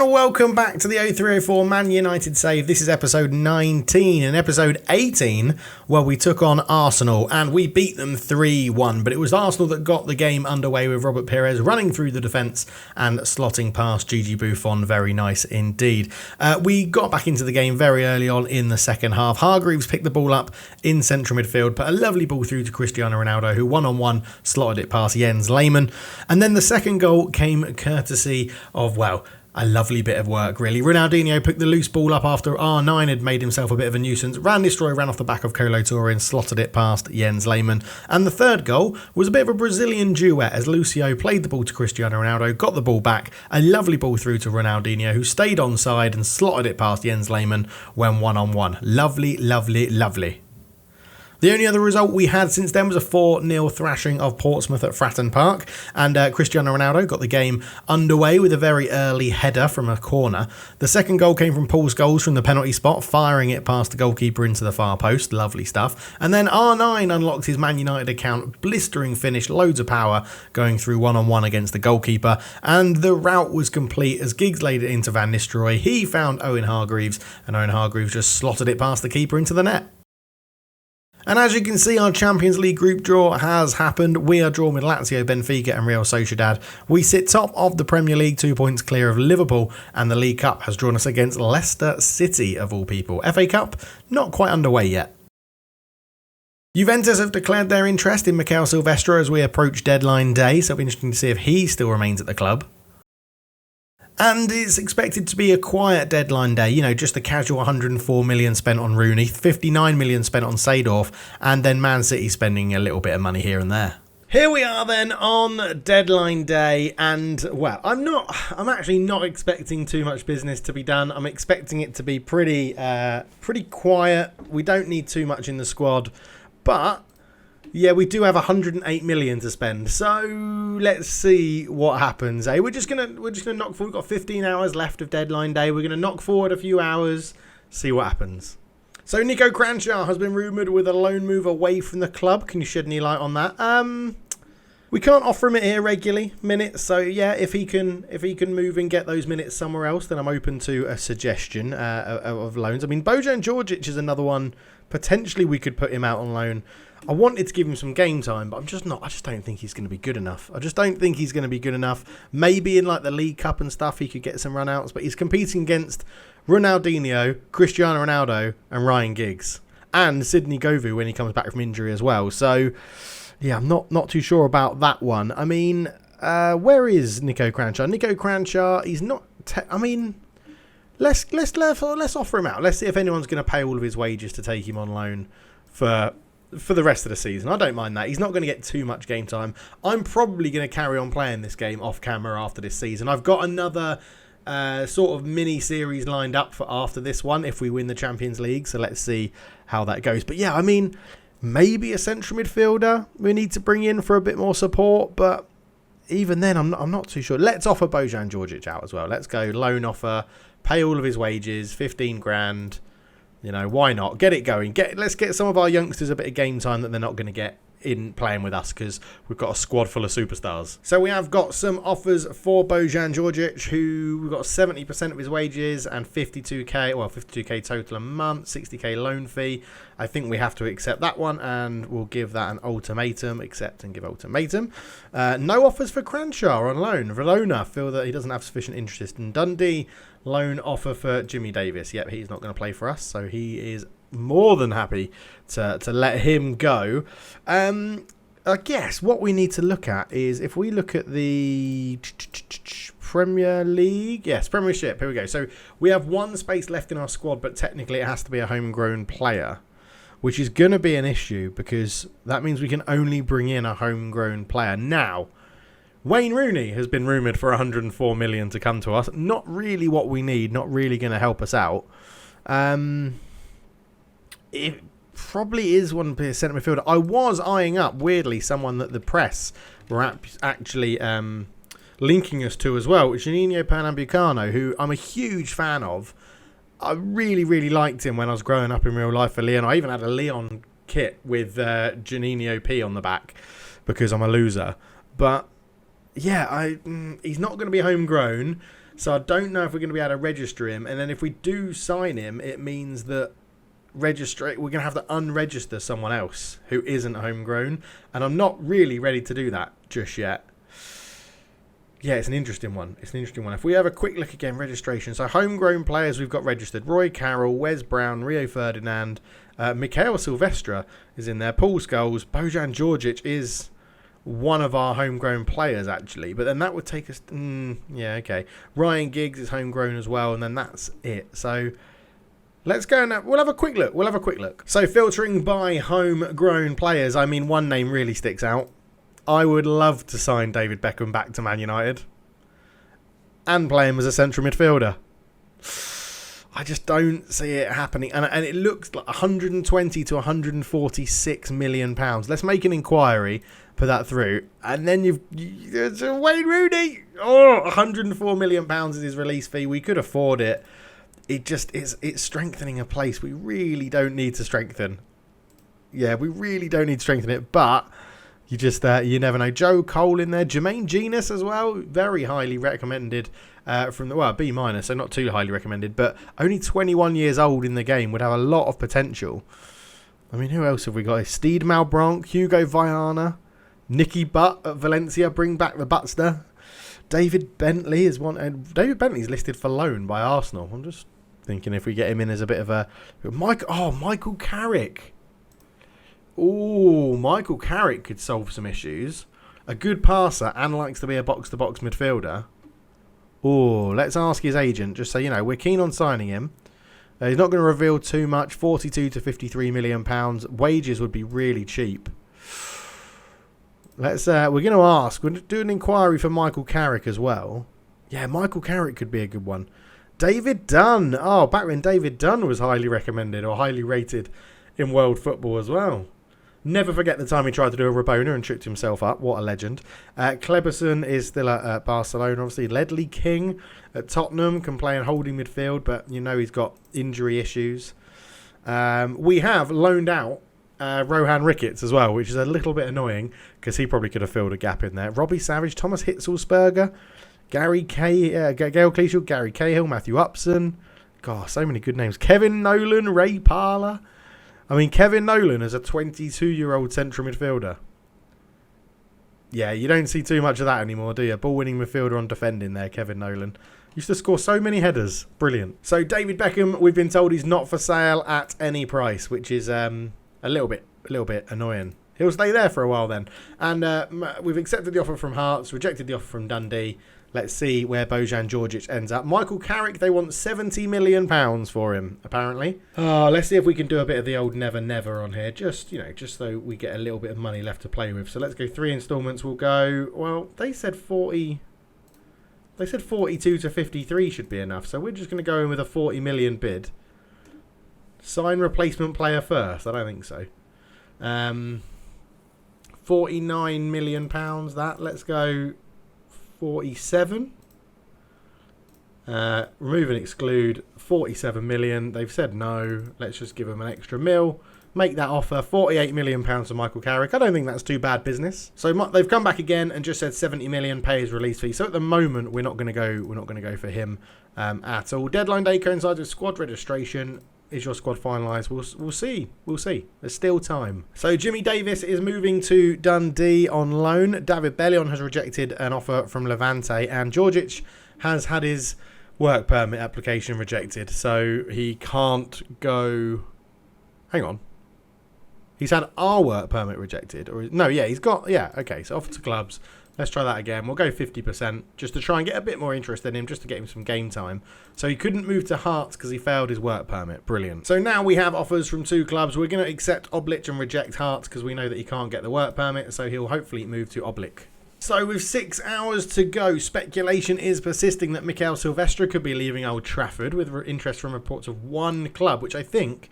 And welcome back to the 0304 Man United Save. This is episode 19 and episode 18 where we took on Arsenal and we beat them 3-1. But it was Arsenal that got the game underway with Robert Pires running through the defence and slotting past Gigi Buffon. Very nice indeed. We got back into the game very early on in the second half. Hargreaves picked the ball up in central midfield, put a lovely ball through to Cristiano Ronaldo, who one-on-one slotted it past Jens Lehmann. And then the second goal came courtesy of, well, a lovely bit of work, really. Ronaldinho picked the loose ball up after R9 had made himself a bit of a nuisance. Van Nistelrooy ran off the back of Kolo Touré and slotted it past Jens Lehmann. And the third goal was a bit of a Brazilian duet as Lucio played the ball to Cristiano Ronaldo, got the ball back, a lovely ball through to Ronaldinho, who stayed onside and slotted it past Jens Lehmann when one-on-one. Lovely, lovely, lovely. The only other result we had since then was a 4-0 thrashing of Portsmouth at Fratton Park, and Cristiano Ronaldo got the game underway with a very early header from a corner. The second goal came from Paul Scholes from the penalty spot, firing it past the goalkeeper into the far post. Lovely stuff. And then R9 unlocked his Man United account, blistering finish, loads of power, going through one-on-one against the goalkeeper, and the rout was complete as Giggs laid it into Van Nistelrooy. He found Owen Hargreaves, and Owen Hargreaves just slotted it past the keeper into the net. And as you can see, our Champions League group draw has happened. We are drawn with Lazio, Benfica and Real Sociedad. We sit top of the Premier League, 2 points clear of Liverpool, and the League Cup has drawn us against Leicester City, of all people. FA Cup, not quite underway yet. Juventus have declared their interest in Mikel Sylvestre as we approach deadline day, so it'll be interesting to see if he still remains at the club. And it's expected to be a quiet deadline day, just the casual 104 million spent on Rooney, 59 million spent on Seedorf, and then Man City spending a little bit of money here and there. Here we are then on deadline day, and well, I'm actually not expecting too much business to be done. I'm expecting it to be pretty quiet. We don't need too much in the squad, but yeah, we do have 108 million to spend, so let's see what happens. We're just gonna knock forward. We've got 15 hours left of deadline day. We're gonna knock forward a few hours, see what happens. So Nico Cranshaw has been rumoured with a loan move away from the club. Can you shed any light on that? We can't offer him it here regularly minutes, so yeah, if he can move and get those minutes somewhere else, then I'm open to a suggestion of loans. I mean, Bojan Djordjic is another one. Potentially we could put him out on loan. I wanted to give him some game time, but I just don't think he's going to be good enough. Maybe in like the League Cup and stuff, he could get some run-outs, but he's competing against Ronaldinho, Cristiano Ronaldo, and Ryan Giggs, and Sidney Govou when he comes back from injury as well. So, yeah, I'm not too sure about that one. I mean, where is Nico Cranshaw? Nico Cranshaw, he's not. Let's offer him out. Let's see if anyone's going to pay all of his wages to take him on loan for the rest of the season. I don't mind that. He's not going to get too much game time. I'm probably going to carry on playing this game off camera after this season. I've got another sort of mini series lined up for after this one if we win the Champions League. So let's see how that goes. But yeah, I mean, maybe a central midfielder we need to bring in for a bit more support. But even then, I'm not too sure. Let's offer Bojan Djordjic out as well. Let's go loan offer, pay all of his wages, 15 grand. Why not? Get it going. Let's get some of our youngsters a bit of game time that they're not going to get in playing with us because we've got a squad full of superstars. So we have got some offers for Bojan Djordjic, who we've got 70% of his wages and 52k total a month, 60k loan fee. I think we have to accept that one and we'll give that an ultimatum. Accept and give ultimatum. No offers for Cranshaw on loan. Verona feel that he doesn't have sufficient interest in Dundee. Loan offer for Jimmy Davis. Yep, he's not going to play for us, so he is more than happy to let him go. I guess what we need to look at is if we look at the Premier League. Yes, Premiership. Here we go. So we have one space left in our squad, but technically it has to be a homegrown player, which is going to be an issue because that means we can only bring in a homegrown player. Now, Wayne Rooney has been rumoured for 104 million to come to us. Not really what we need. Not really going to help us out. It probably is one centre midfielder. I was eyeing up, weirdly, someone that the press were actually linking us to as well, which is Juninho Pernambucano, who I'm a huge fan of. I really, really liked him when I was growing up in real life for Leon. I even had a Leon kit with Juninho P on the back because I'm a loser. But yeah, he's not going to be homegrown. So I don't know if we're going to be able to register him. And then if we do sign him, it means that we're going to have to unregister someone else who isn't homegrown. And I'm not really ready to do that just yet. Yeah, it's an interesting one. If we have a quick look again, registration. So homegrown players we've got registered. Roy Carroll, Wes Brown, Rio Ferdinand, Mikhail Sylvestre is in there. Paul Scholes, Bojan Djordjic is one of our homegrown players, actually. But then that would take us... yeah, okay. Ryan Giggs is homegrown as well, and then that's it. So let's go and we'll have a quick look. So filtering by homegrown players, I mean, one name really sticks out. I would love to sign David Beckham back to Man United and play him as a central midfielder. I just don't see it happening. And it looks like 120 to 146 million pounds. Let's make an inquiry, put that through. And then it's Wayne Rooney. 104 million pounds is his release fee. We could afford it. It's strengthening a place we really don't need to strengthen. Yeah, we really don't need to strengthen it, but you just you never know. Joe Cole in there, Jermaine Genius as well, very highly recommended from the B-, so not too highly recommended, but only 21 years old in the game, would have a lot of potential. I mean, who else have we got? Steed Malbranc, Hugo Viana, Nicky Butt at Valencia, bring back the Butster. David Bentley is one, and David Bentley's listed for loan by Arsenal. I'm just thinking if we get him in as a bit of a Michael Carrick. Michael Carrick could solve some issues. A good passer and likes to be a box-to-box midfielder. Let's ask his agent, just so you know, we're keen on signing him. He's not going to reveal too much. 42 to 53 million pounds. Wages would be really cheap. We're going to ask. We're going to do an inquiry for Michael Carrick as well. Yeah, Michael Carrick could be a good one. David Dunn. Back when David Dunn was highly recommended or highly rated in world football as well. Never forget the time he tried to do a Rabona and tripped himself up. What a legend. Kleberson is still at Barcelona, obviously. Ledley King at Tottenham can play in holding midfield, but you know he's got injury issues. We have loaned out Rohan Ricketts as well, which is a little bit annoying because he probably could have filled a gap in there. Robbie Savage, Thomas Hitzelsberger, Gail Cleeshall, Gary Cahill, Matthew Upson. God, so many good names. Kevin Nolan, Ray Parler. I mean, Kevin Nolan is a 22-year-old central midfielder. Yeah, you don't see too much of that anymore, do you? Ball-winning midfielder on defending there, Kevin Nolan. Used to score so many headers. Brilliant. So, David Beckham, we've been told he's not for sale at any price, which is a little bit annoying. He'll stay there for a while then. And we've accepted the offer from Hearts, rejected the offer from Dundee. Let's see where Bojan Djordjic ends up. Michael Carrick, they want £70 million for him, apparently. Let's see if we can do a bit of the old never never on here. Just so we get a little bit of money left to play with. So let's go 3 instalments. We'll go, well, they said 40. They said 42 to 53 should be enough. So we're just going to go in with a 40 million bid. Sign replacement player first. I don't think so. £49 million that. Let's go 47. Remove and exclude 47 million. They've said no. Let's just give them an extra mil. Make that offer. 48 million pounds for Michael Carrick. I don't think that's too bad business. So they've come back again and just said 70 million, pay his release fee. So at the moment we're not going to go for him at all. Deadline day coincides with squad registration. Is your squad finalised? We'll see. There's still time. So Jimmy Davis is moving to Dundee on loan. David Bellion has rejected an offer from Levante, and Djordjic has had his work permit application rejected, so he can't go. Hang on. He's had our work permit rejected, he's got. Yeah, okay. So offer to clubs. Let's try that again. We'll go 50% just to try and get a bit more interest in him, just to get him some game time. So he couldn't move to Hearts because he failed his work permit. Brilliant. So now we have offers from 2 clubs. We're going to accept Oblic and reject Hearts because we know that he can't get the work permit. So he'll hopefully move to Oblic. So with 6 hours to go, speculation is persisting that Mikhail Sylvestre could be leaving Old Trafford with interest from reports of 1 club, which I think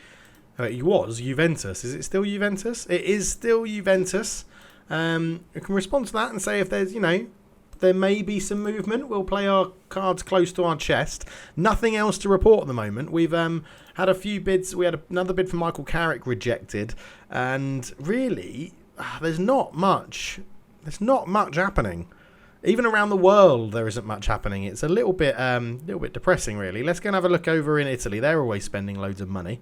he was Juventus. Is it still Juventus? It is still Juventus. We can respond to that and say if there's, there may be some movement. We'll play our cards close to our chest. Nothing else to report at the moment. We've had a few bids. We had another bid for Michael Carrick rejected. And really, there's not much happening. Even around the world, there isn't much happening. It's a little bit depressing, really. Let's go and have a look over in Italy. They're always spending loads of money.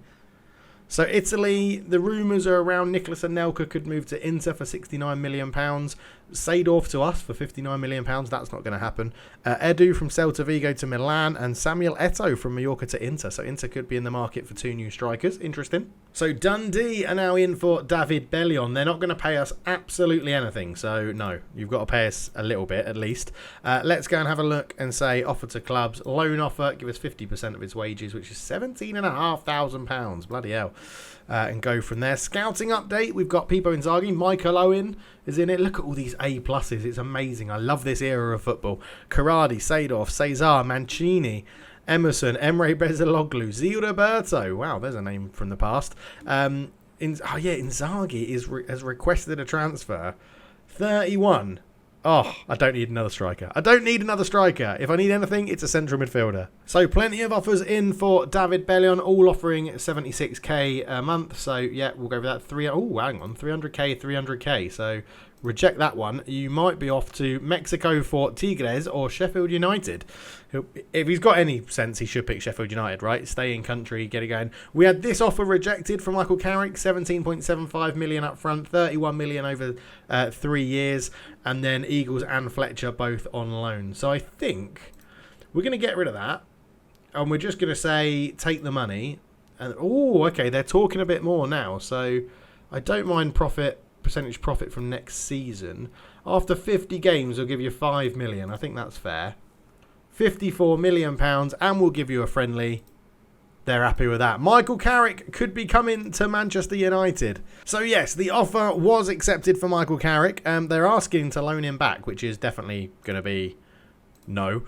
So Italy, the rumours are around Nicolas Anelka could move to Inter for £69 million. Seedorf to us for £59 million. That's not going to happen. Edu from Celta Vigo to Milan, and Samuel Eto'o from Mallorca to Inter. So Inter could be in the market for 2 new strikers. Interesting. So Dundee are now in for David Bellion. They're not going to pay us absolutely anything. So no, you've got to pay us a little bit at least. Let's go and have a look and say offer to clubs. Loan offer, give us 50% of his wages, which is £17,500. Bloody hell. And go from there. Scouting update, we've got Pippo Inzaghi, Michael Owen is in it. Look at all these A+, it's amazing. I love this era of football. Carradi, Seedorf, Cesar, Mancini, Emerson, Emre Belözoğlu, Zé Roberto. Wow, there's a name from the past. Inzaghi has requested a transfer. 31. Oh, I don't need another striker. If I need anything, it's a central midfielder. So plenty of offers in for David Bellion, all offering 76k a month. So yeah, we'll go for that. 300k. So reject that one. You might be off to Mexico for Tigres or Sheffield United. If he's got any sense, he should pick Sheffield United, right? Stay in country, get it going. We had this offer rejected from Michael Carrick, 17.75 million up front, 31 million over 3 years, and then Eagles and Fletcher both on loan. So I think we're going to get rid of that, and we're just going to say take the money. And okay, they're talking a bit more now, so I don't mind percentage profit from next season. After 50 games, they'll give you 5 million. I think that's fair. £54 million, and we'll give you a friendly. They're happy with that. Michael Carrick could be coming to Manchester United. So yes, the offer was accepted for Michael Carrick. They're asking to loan him back, which is definitely going to be no.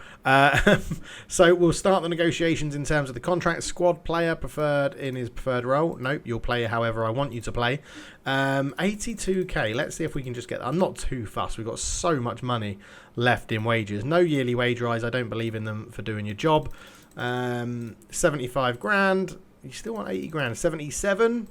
So we'll start the negotiations in terms of the contract. Squad player preferred in his preferred role. Nope, you'll play however I want you to play. 82k. Let's see if we can just get... I'm not too fussed. We've got so much money left in wages. No yearly wage rise. I don't believe in them for doing your job. 75 grand. You still want 80 grand. 77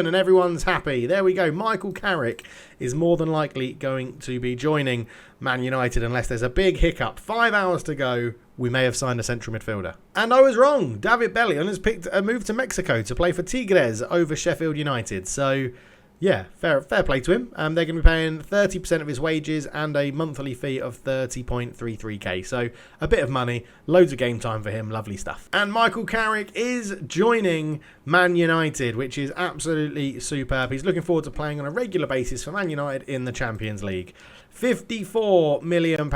and everyone's happy. There we go. Michael Carrick is more than likely going to be joining Man United unless there's a big hiccup. 5 hours to go. We may have signed a central midfielder. And I was wrong. David Bellion has picked a move to Mexico to play for Tigres over Sheffield United. So yeah, fair play to him. They're going to be paying 30% of his wages and a monthly fee of 30.33k. So a bit of money, loads of game time for him, lovely stuff. And Michael Carrick is joining Man United, which is absolutely superb. He's looking forward to playing on a regular basis for Man United in the Champions League. £54 million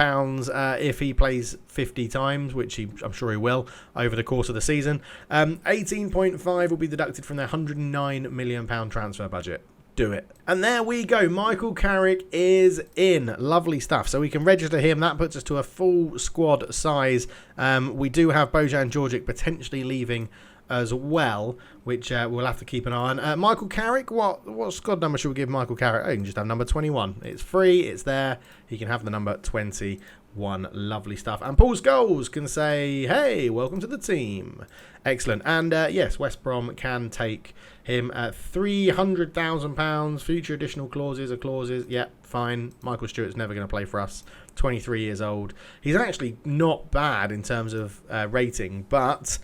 if he plays 50 times, which I'm sure he will over the course of the season. 18.5 will be deducted from their £109 million transfer budget. Do it. And there we go. Michael Carrick is in. Lovely stuff. So we can register him. That puts us to a full squad size. We do have Bojan Djordjic potentially leaving as well, which we'll have to keep an eye on. Michael Carrick, what squad number should we give Michael Carrick? Oh, you can just have number 21. It's free. It's there. He can have the number 21. Lovely stuff. And Paul Scholes can say, hey, welcome to the team. Excellent. And yes, West Brom can take him at £300,000. Future additional clauses are clauses. Yeah, fine. Michael Stewart's never going to play for us. 23 years old. He's actually not bad in terms of rating, but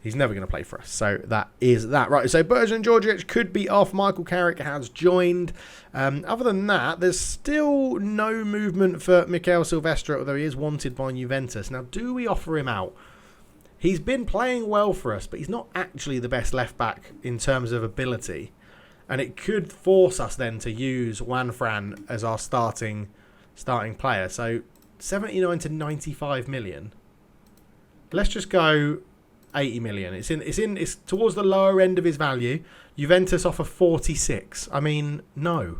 he's never going to play for us. So that is that. Right, so Bojan Djordjic could be off. Michael Carrick has joined. Other than that, there's still no movement for Mikel Sylvestre, although he is wanted by Juventus. Now, do we offer him out? He's been playing well for us, but he's not actually the best left-back in terms of ability. And it could force us then to use Juan Fran as our starting player. So 79 to 95 million. Let's just go 80 million. It's towards the lower end of his value. Juventus offer 46. I mean, no.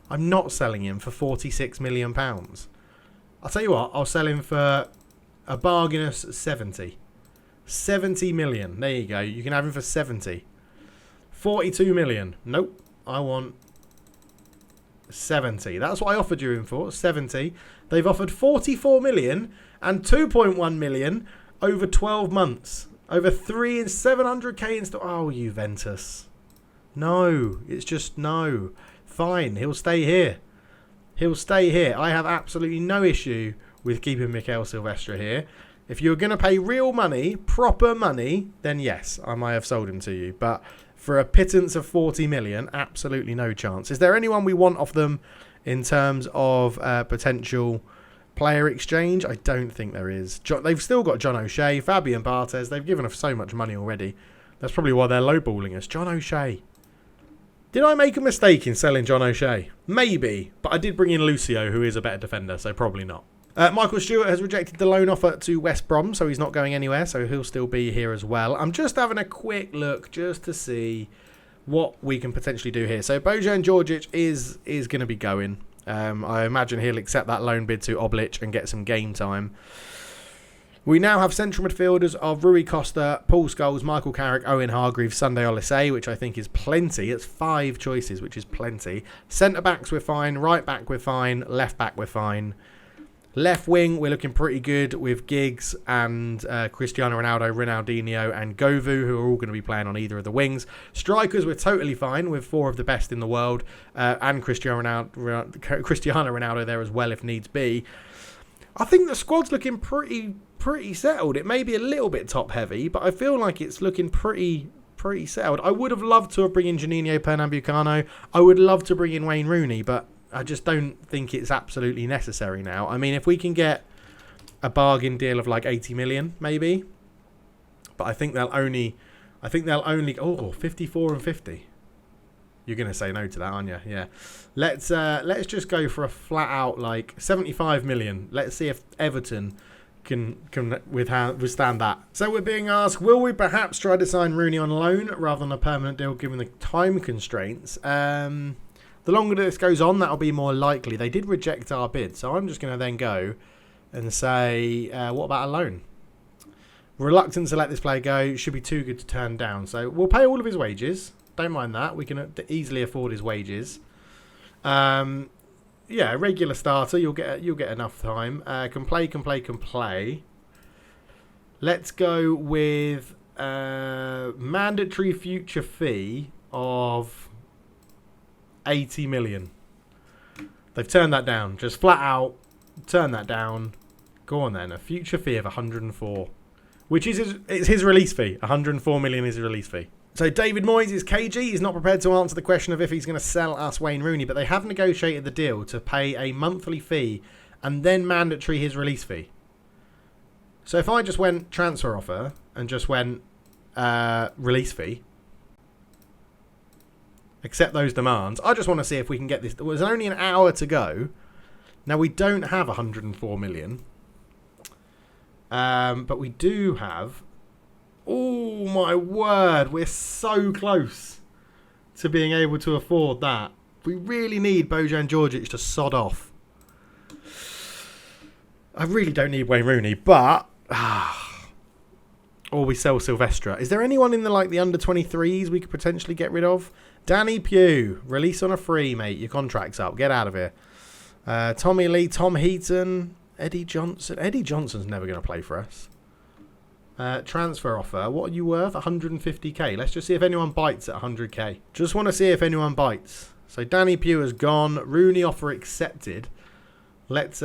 I'm not selling him for 46 million pounds. I'll tell you what, I'll sell him for a bargainous 70. 70 million. There you go. You can have him for 70. 42 million. Nope. I want 70. That's what I offered you him for. 70. They've offered 44 million and 2.1 million over 12 months. Over 3 and 700k. Oh, Juventus. No. It's just no. Fine. He'll stay here. He'll stay here. I have absolutely no issue with keeping Mikel Sylvestre here. If you're going to pay real money, proper money, then yes, I might have sold him to you. But for a pittance of 40 million, absolutely no chance. Is there anyone we want off them in terms of potential player exchange? I don't think there is. They've still got John O'Shea, Fabian Barthez. They've given us so much money already. That's probably why they're lowballing us. John O'Shea. Did I make a mistake in selling John O'Shea? Maybe, but I did bring in Lucio, who is a better defender, so probably not. Michael Stewart has rejected the loan offer to West Brom, so he's not going anywhere, so he'll still be here as well. I'm just having a quick look just to see what we can potentially do here. So Bojan Djordjic is going to be going. I imagine he'll accept that loan bid to Oblic and get some game time. We now have central midfielders of Rui Costa, Paul Scholes, Michael Carrick, Owen Hargreaves, Sunday Oliseh, which I think is plenty. It's 5 choices, which is plenty. Centre-backs, we're fine. Right-back, we're fine. Left-back, we're fine. Left wing, we're looking pretty good with Giggs and Cristiano Ronaldo, Ronaldinho and Govu, who are all going to be playing on either of the wings. Strikers, we're totally fine with 4 of the best in the world and Cristiano Ronaldo there as well if needs be. I think the squad's looking pretty settled. It may be a little bit top heavy, but I feel like it's looking pretty settled. I would have loved to have bring in Juninho Pernambucano. I would love to bring in Wayne Rooney, but I just don't think it's absolutely necessary now. I mean, if we can get a bargain deal of like 80 million, maybe. But I think they'll only, 54 and 50. You're going to say no to that, aren't you? Yeah. Let's just go for a flat out like 75 million. Let's see if Everton can withstand that. So we're being asked, will we perhaps try to sign Rooney on loan rather than a permanent deal given the time constraints? The longer this goes on, that'll be more likely. They did reject our bid, so I'm just going to then go and say, what about a loan? Reluctant to let this player go. Should be too good to turn down. So we'll pay all of his wages. Don't mind that. We can easily afford his wages. Yeah, regular starter. You'll get enough time. Can play. Let's go with mandatory future fee of 80 million. They've turned that down. Just flat out turn that down. Go on then. A future fee of 104, which is his release fee. 104 million is his release fee. So David Moyes is KG. He's not prepared to answer the question of if he's going to sell us Wayne Rooney, but they have negotiated the deal to pay a monthly fee and then mandatory his release fee. So if I just went transfer offer and just went release fee, accept those demands. I just want to see if we can get this. There's only an hour to go. Now, we don't have 104 million. But we do have... Oh, my word. We're so close to being able to afford that. We really need Bojan Djordjic to sod off. I really don't need Wayne Rooney, but... or we sell Sylvestre. Is there anyone in the under-23s we could potentially get rid of? Danny Pugh, release on a free, mate. Your contract's up. Get out of here. Tommy Lee, Tom Heaton, Eddie Johnson. Eddie Johnson's never going to play for us. Transfer offer. What are you worth? 150k. Let's just see if anyone bites at 100k. Just want to see if anyone bites. So Danny Pugh has gone. Rooney offer accepted. Let's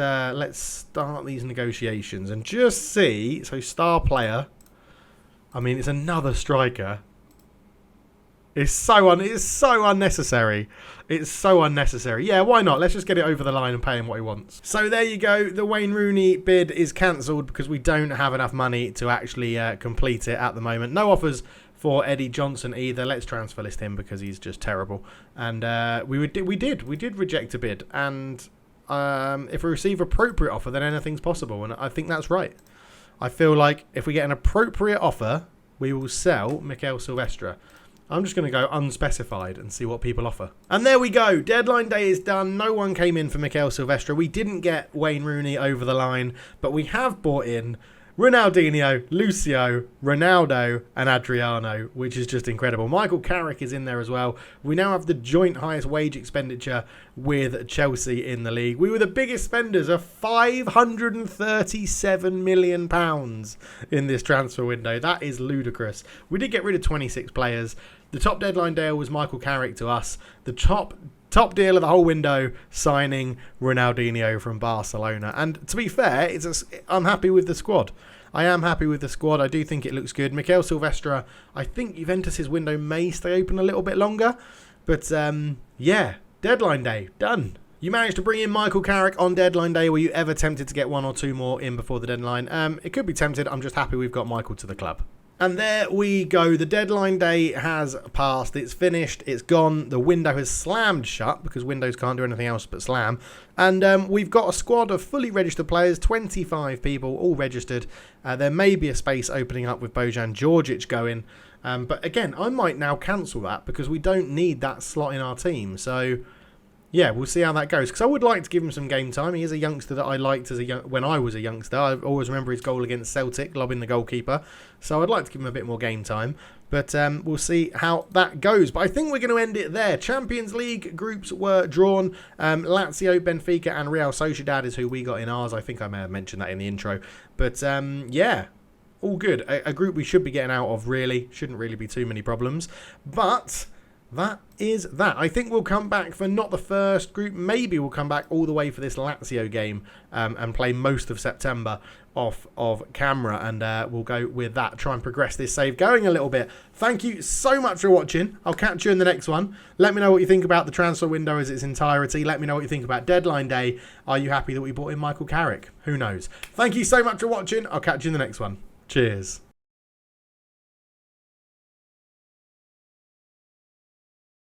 start these negotiations and just see. So star player. I mean, it's another striker. It's so unnecessary. It's so unnecessary. Yeah, why not? Let's just get it over the line and pay him what he wants. So there you go. The Wayne Rooney bid is cancelled because we don't have enough money to actually complete it at the moment. No offers for Eddie Johnson either. Let's transfer list him because he's just terrible. And we did reject a bid. And if we receive appropriate offer, then anything's possible. And I think that's right. I feel like if we get an appropriate offer, we will sell Mikel Sylvestre. I'm just going to go unspecified and see what people offer. And there we go. Deadline day is done. No one came in for Mikel Sylvestre. We didn't get Wayne Rooney over the line, but we have bought in Ronaldinho, Lucio, Ronaldo, and Adriano, which is just incredible. Michael Carrick is in there as well. We now have the joint highest wage expenditure with Chelsea in the league. We were the biggest spenders of £537 million in this transfer window. That is ludicrous. We did get rid of 26 players. The top deadline deal was Michael Carrick to us. The top top deal of the whole window, signing Ronaldinho from Barcelona. And to be fair, I'm happy with the squad. I am happy with the squad. I do think it looks good. Mikel Sylvestre, I think Juventus' window may stay open a little bit longer. But yeah, deadline day, done. You managed to bring in Michael Carrick on deadline day. Were you ever tempted to get one or two more in before the deadline? It could be tempted. I'm just happy we've got Michael to the club. And there we go. The deadline day has passed. It's finished. It's gone. The window has slammed shut because windows can't do anything else but slam. And we've got a squad of fully registered players, 25 people, all registered. There may be a space opening up with Bojan Djordjic going. But again, I might now cancel that because we don't need that slot in our team. So yeah, we'll see how that goes. Because I would like to give him some game time. He is a youngster that I liked when I was a youngster. I always remember his goal against Celtic, lobbing the goalkeeper. So I'd like to give him a bit more game time. But we'll see how that goes. But I think we're going to end it there. Champions League groups were drawn. Lazio, Benfica and Real Sociedad is who we got in ours. I think I may have mentioned that in the intro. But yeah, all good. A group we should be getting out of, really. Shouldn't really be too many problems. But that is that. I think we'll come back for not the first group. Maybe we'll come back all the way for this Lazio game and play most of September off of camera. And we'll go with that. Try and progress this save going a little bit. Thank you so much for watching. I'll catch you in the next one. Let me know what you think about the transfer window as its entirety. Let me know what you think about deadline day. Are you happy that we brought in Michael Carrick? Who knows? Thank you so much for watching. I'll catch you in the next one. Cheers.